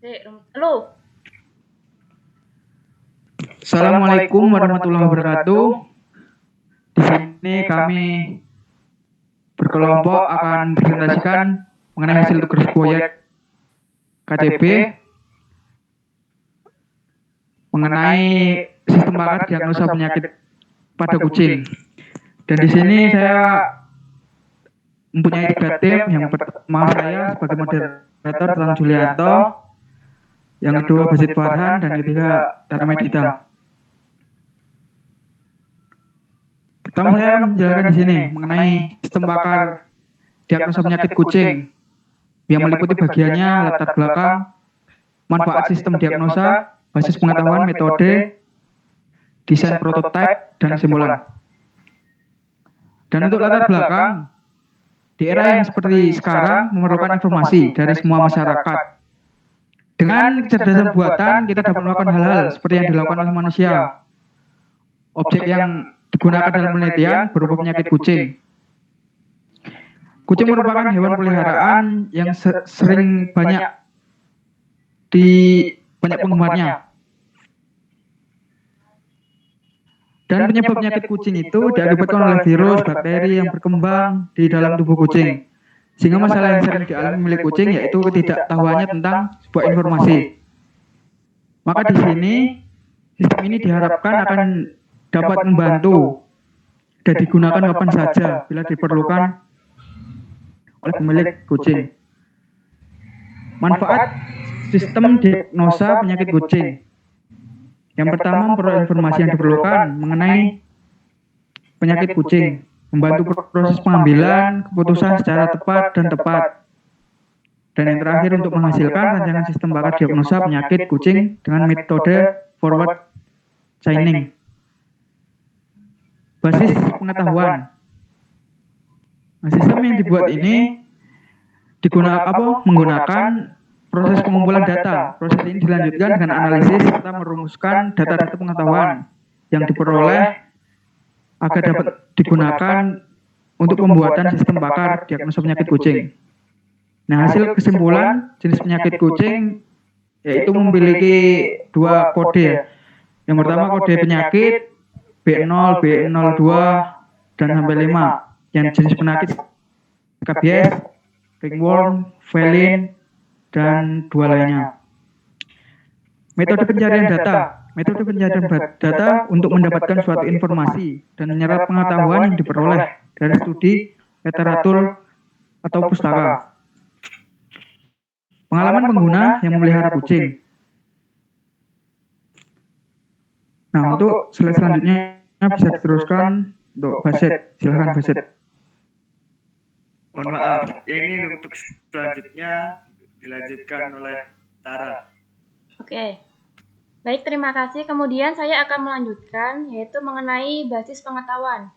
Halo. Assalamualaikum warahmatullahi wabarakatuh. Di sini kami berkelompok akan presentasikan mengenai hasil tugas proyek KTB mengenai sistem bakar diagnosa penyakit pada kucing. Dan di sini saya mempunyai 3 tim. Yang pertama saya sebagai moderator Tuan Julianto, yang kedua Basit Farhan, dan ketiga Tarmedita. Pertama saya akan menjelaskan di sini mengenai sistem bakar diagnosa penyakit kucing yang meliputi bagiannya latar belakang, manfaat sistem diagnosa, basis pengetahuan, metode, desain prototipe, dan kesimpulan. Dan untuk latar belakang, di era yang seperti sekarang memerlukan informasi dari semua masyarakat. Dengan kecerdasan buatan, kita dapat melakukan hal-hal seperti yang dilakukan oleh manusia. Objek yang digunakan dalam penelitian berupa penyakit kucing. Kucing merupakan hewan peliharaan yang sering banyak penggemarnya. Dan penyebab penyakit kucing itu diakibatkan oleh virus, bakteri yang berkembang di dalam tubuh kucing. Sehingga masalah yang sering dialami milik kucing yaitu ketidaktahuannya tentang sebuah informasi. Maka di sini sistem ini diharapkan akan dapat membantu dan digunakan kapan saja bila diperlukan oleh pemilik kucing. Manfaat sistem diagnosa penyakit kucing. Yang pertama, memperoleh informasi yang diperlukan mengenai penyakit kucing, membantu proses pengambilan keputusan secara tepat dan tepat. Dan yang terakhir, untuk menghasilkan rancangan sistem bakar diagnosa penyakit kucing dengan metode forward chaining. Basis pengetahuan. Nah, sistem yang dibuat ini menggunakan proses pengumpulan data. Proses ini dilanjutkan dengan analisis serta merumuskan data-data pengetahuan yang diperoleh agar dapat digunakan untuk pembuatan sistem bakar diagnosa penyakit kucing. Nah, hasil kesimpulan jenis penyakit kucing yaitu memiliki 2 kode. Yang pertama kode penyakit B0, B02, dan sampai 5. Yang jenis penyakit KBS, ringworm, felin, dan 2 lainnya. Metode pencarian data. Metode pencarian data untuk mendapatkan suatu informasi dan menyerap pengetahuan yang diperoleh dari studi, literatur, atau pustaka. Pengalaman pengguna yang memelihara kucing. Nah, untuk slide selanjutnya bisa diteruskan untuk Basit. Silakan Basit. Mohon maaf, ini untuk selanjutnya dilanjutkan oleh Tara. Oke. Baik, terima kasih. Kemudian saya akan melanjutkan, yaitu mengenai basis pengetahuan.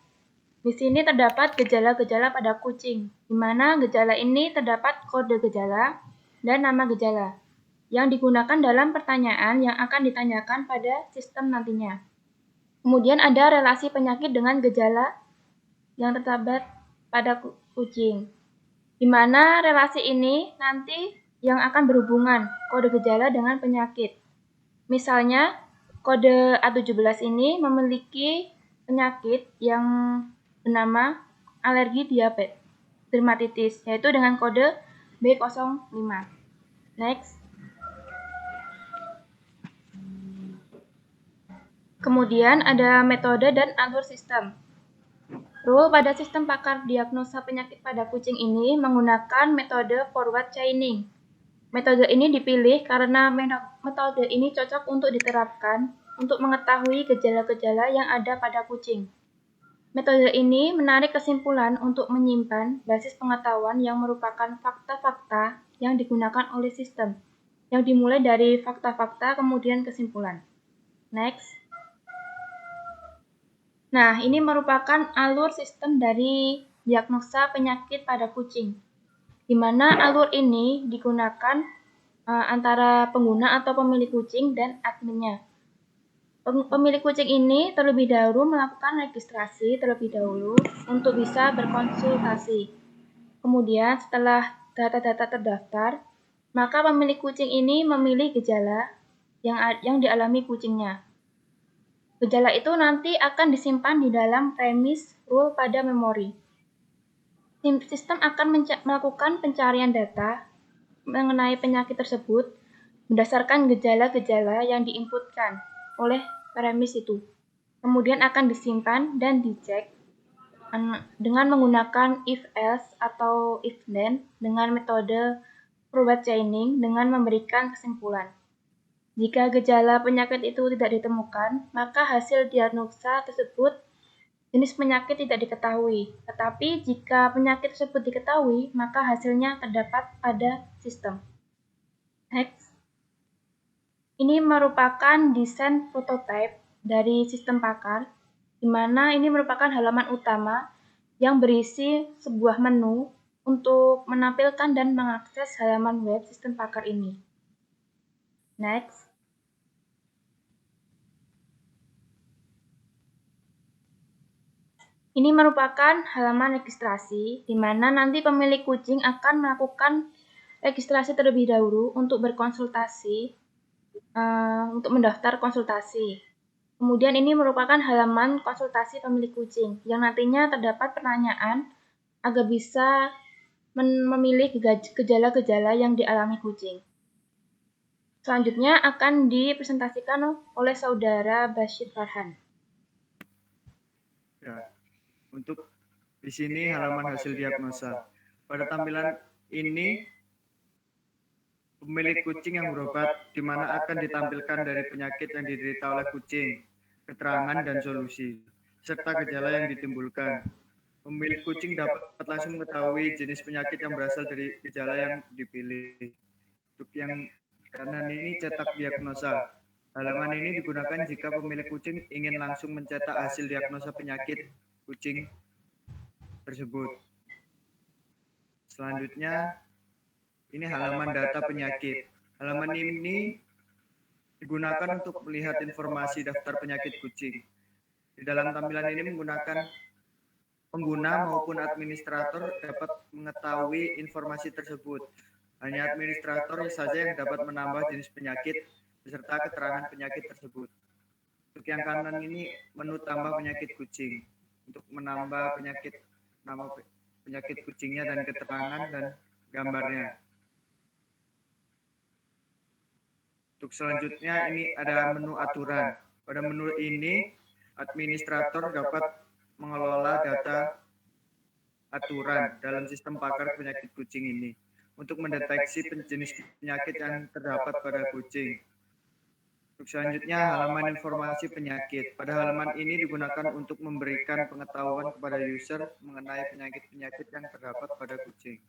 Di sini terdapat gejala-gejala pada kucing, di mana gejala ini terdapat kode gejala dan nama gejala, yang digunakan dalam pertanyaan yang akan ditanyakan pada sistem nantinya. Kemudian ada relasi penyakit dengan gejala yang terdapat pada kucing, di mana relasi ini nanti yang akan berhubungan kode gejala dengan penyakit. Misalnya, kode A17 ini memiliki penyakit yang bernama alergi diabetes dermatitis, yaitu dengan kode B05. Next. Kemudian ada metode dan alur sistem. Rule pada sistem bakar diagnosa penyakit pada kucing ini menggunakan metode forward chaining. Metode ini dipilih karena metode ini cocok untuk diterapkan untuk mengetahui gejala-gejala yang ada pada kucing. Metode ini menarik kesimpulan untuk menyimpan basis pengetahuan yang merupakan fakta-fakta yang digunakan oleh sistem, yang dimulai dari fakta-fakta kemudian kesimpulan. Next. Nah, ini merupakan alur sistem dari diagnosa penyakit pada kucing, di mana alur ini digunakan antara pengguna atau pemilik kucing dan adminnya. Pemilik kucing ini terlebih dahulu melakukan registrasi terlebih dahulu untuk bisa berkonsultasi. Kemudian setelah data-data terdaftar, maka pemilik kucing ini memilih gejala yang dialami kucingnya. Gejala itu nanti akan disimpan di dalam premise rule pada memori. Sistem akan melakukan pencarian data mengenai penyakit tersebut berdasarkan gejala-gejala yang diinputkan oleh premis itu. Kemudian akan disimpan dan dicek dengan menggunakan if-else atau if-then dengan metode forward chaining dengan memberikan kesimpulan. Jika gejala penyakit itu tidak ditemukan, maka hasil diagnosa tersebut jenis penyakit tidak diketahui. Tetapi jika penyakit tersebut diketahui, maka hasilnya terdapat pada sistem. Next. Ini merupakan desain prototipe dari sistem pakar, di mana ini merupakan halaman utama yang berisi sebuah menu untuk menampilkan dan mengakses halaman web sistem pakar ini. Next. Ini merupakan halaman registrasi, di mana nanti pemilik kucing akan melakukan registrasi terlebih dahulu untuk berkonsultasi, untuk mendaftar konsultasi. Kemudian ini merupakan halaman konsultasi pemilik kucing, yang nantinya terdapat pertanyaan agar bisa memilih gejala-gejala yang dialami kucing. Selanjutnya akan dipresentasikan oleh Saudara Bashir Farhan. Ya, untuk di sini halaman hasil diagnosa. Pada tampilan ini pemilik kucing yang berobat, di mana akan ditampilkan dari penyakit yang diderita oleh kucing, keterangan dan solusi, serta gejala yang ditimbulkan. Pemilik kucing dapat langsung mengetahui jenis penyakit yang berasal dari gejala yang dipilih. Untuk yang kanan ini cetak diagnosa. Halaman ini digunakan jika pemilik kucing ingin langsung mencetak hasil diagnosa penyakit kucing tersebut. Selanjutnya, ini halaman data penyakit. Halaman ini digunakan untuk melihat informasi daftar penyakit kucing. Di dalam tampilan ini menggunakan pengguna maupun administrator dapat mengetahui informasi tersebut. Hanya administrator saja yang dapat menambah jenis penyakit beserta keterangan penyakit tersebut. Untuk yang kanan ini menu tambah penyakit kucing. Untuk menambah nama penyakit kucingnya dan keterangan dan gambarnya. Untuk selanjutnya ini ada menu aturan. Pada menu ini administrator dapat mengelola data aturan dalam sistem pakar penyakit kucing ini untuk mendeteksi jenis penyakit yang terdapat pada kucing. Untuk selanjutnya halaman informasi penyakit. Pada halaman ini digunakan untuk memberikan pengetahuan kepada user mengenai penyakit-penyakit yang terdapat pada kucing.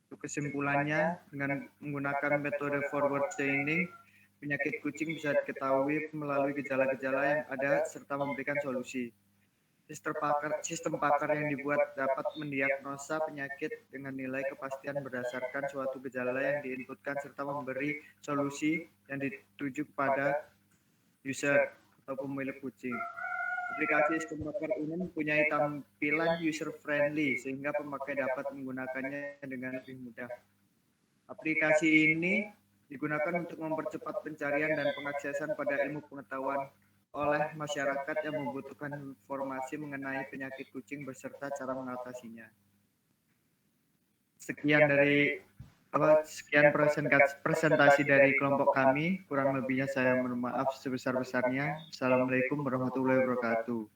Untuk kesimpulannya, dengan menggunakan metode forward chaining, penyakit kucing bisa diketahui melalui gejala-gejala yang ada serta memberikan solusi. Sistem pakar yang dibuat dapat mendiagnosa penyakit dengan nilai kepastian berdasarkan suatu gejala yang diinputkan serta memberi solusi yang dituju kepada user atau pemilik kucing. Aplikasi sistem pakar ini mempunyai tampilan user friendly sehingga pemakai dapat menggunakannya dengan lebih mudah. Aplikasi ini digunakan untuk mempercepat pencarian dan pengaksesan pada ilmu pengetahuan oleh masyarakat yang membutuhkan informasi mengenai penyakit kucing beserta cara mengatasinya. Sekian presentasi dari kelompok kami. Kurang lebihnya saya mohon maaf sebesar-besarnya. Assalamualaikum warahmatullahi wabarakatuh.